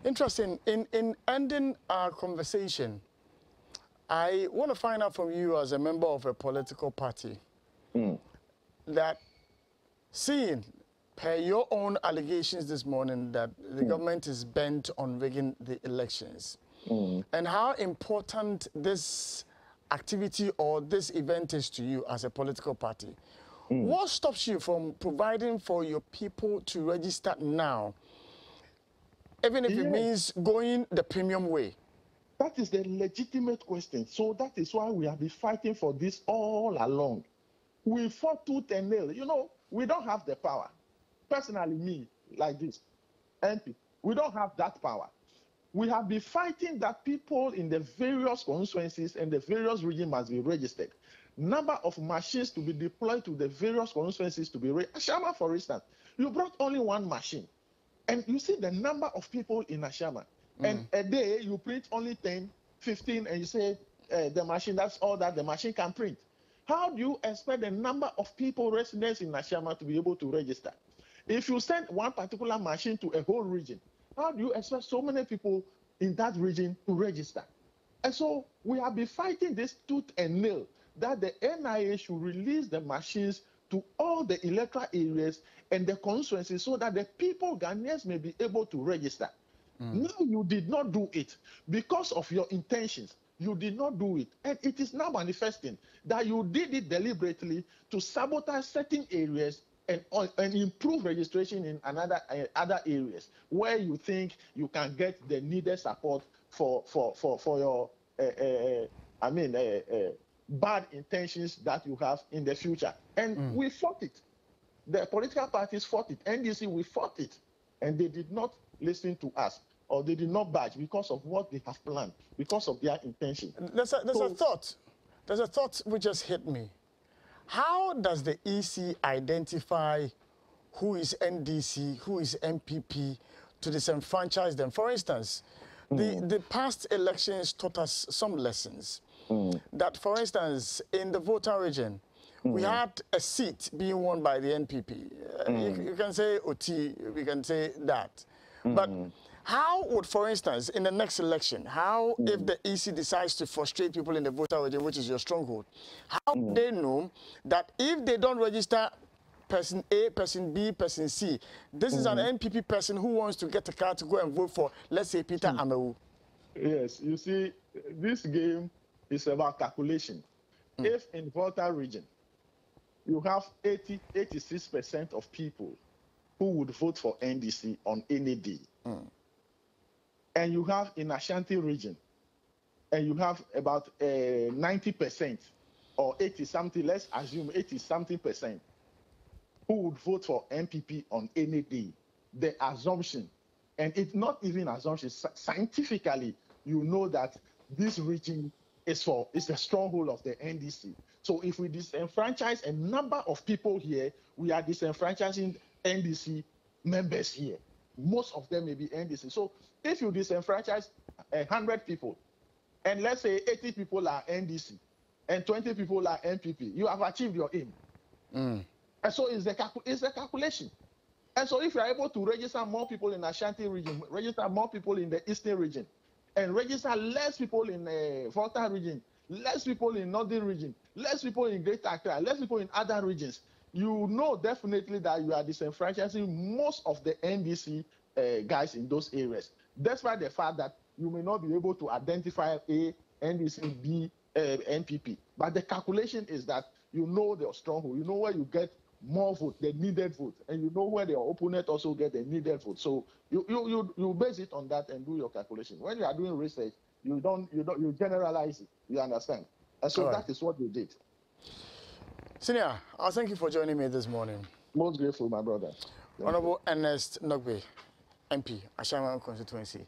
Interesting. In ending our conversation, I want to find out from you as a member of a political party that seeing per your own allegations this morning that the government is bent on rigging the elections and how important this activity or this event is to you as a political party. What stops you from providing for your people to register now, even if it means going the premium way? That is the legitimate question. So that is why we have been fighting for this all along. We fought tooth and nail. You know, we don't have the power. Personally, me, like this, MP, we don't have that power. We have been fighting that people in the various constituencies and the various regions must be registered. Number of machines to be deployed to the various constituencies to be registered. Ashama, for instance, you brought only one machine. And you see the number of people in Ashama. And a day you print only 10, 15, and you say the machine, that's all that the machine can print. How do you expect the number of people, residents in Ashama, to be able to register? If you send one particular machine to a whole region, how do you expect so many people in that region to register? And so we have been fighting this tooth and nail that the NIA should release the machines to all the electoral areas and the constituencies so that the people, Ghanaians, may be able to register. No, you did not do it because of your intentions. You did not do it. And it is now manifesting that you did it deliberately to sabotage certain areas and improve registration in other areas where you think you can get the needed support for your bad intentions that you have in the future. And we fought it. The political parties fought it. NDC, we fought it. And they did not listen to us, or they did not budge because of what they have planned, because of their intention. There's a thought. There's a thought which just hit me. How does the EC identify who is NDC, who is MPP, to disenfranchise them? For instance, the past elections taught us some lessons. That, for instance, in the voter region, we had a seat being won by the NPP. You can say OT, we can say that. But how would, for instance, in the next election, how if the EC decides to frustrate people in the voter region, which is your stronghold, how would they know that if they don't register person A, person B, person C, this is an NPP person who wants to get a card to go and vote for, let's say, Peter Amewu? Yes, you see, this game is about calculation. If in voter region, you have 86% of people who would vote for NDC on any day, and you have in Ashanti region, and you have about 90% or 80-something, let's assume 80-something% who would vote for MPP on any day, the assumption, and it's not even assumption, scientifically, you know that this region is a stronghold of the NDC. So if we disenfranchise a number of people here, we are disenfranchising NDC members here. Most of them may be NDC. So if you disenfranchise 100 people, and let's say 80 people are NDC, and 20 people are MPP, you have achieved your aim. And so it's the calculation. And so if you are able to register more people in Ashanti region, register more people in the Eastern region, and register less people in the Volta region, less people in Northern region, less people in Greater Accra, less people in other regions, you know definitely that you are disenfranchising most of the NDC guys in those areas. Despite the fact that you may not be able to identify A, NDC, B, NPP. But the calculation is that you know their stronghold, you know where you get more vote, the needed vote, and you know where their opponent also get the needed vote. So you base it on that and do your calculation. When you are doing research, you generalize it. You understand? And so that is what we did. Senior, I thank you for joining me this morning. Most grateful, my brother. Honorable Ernest Norgbeay, MP, Ashama constituency.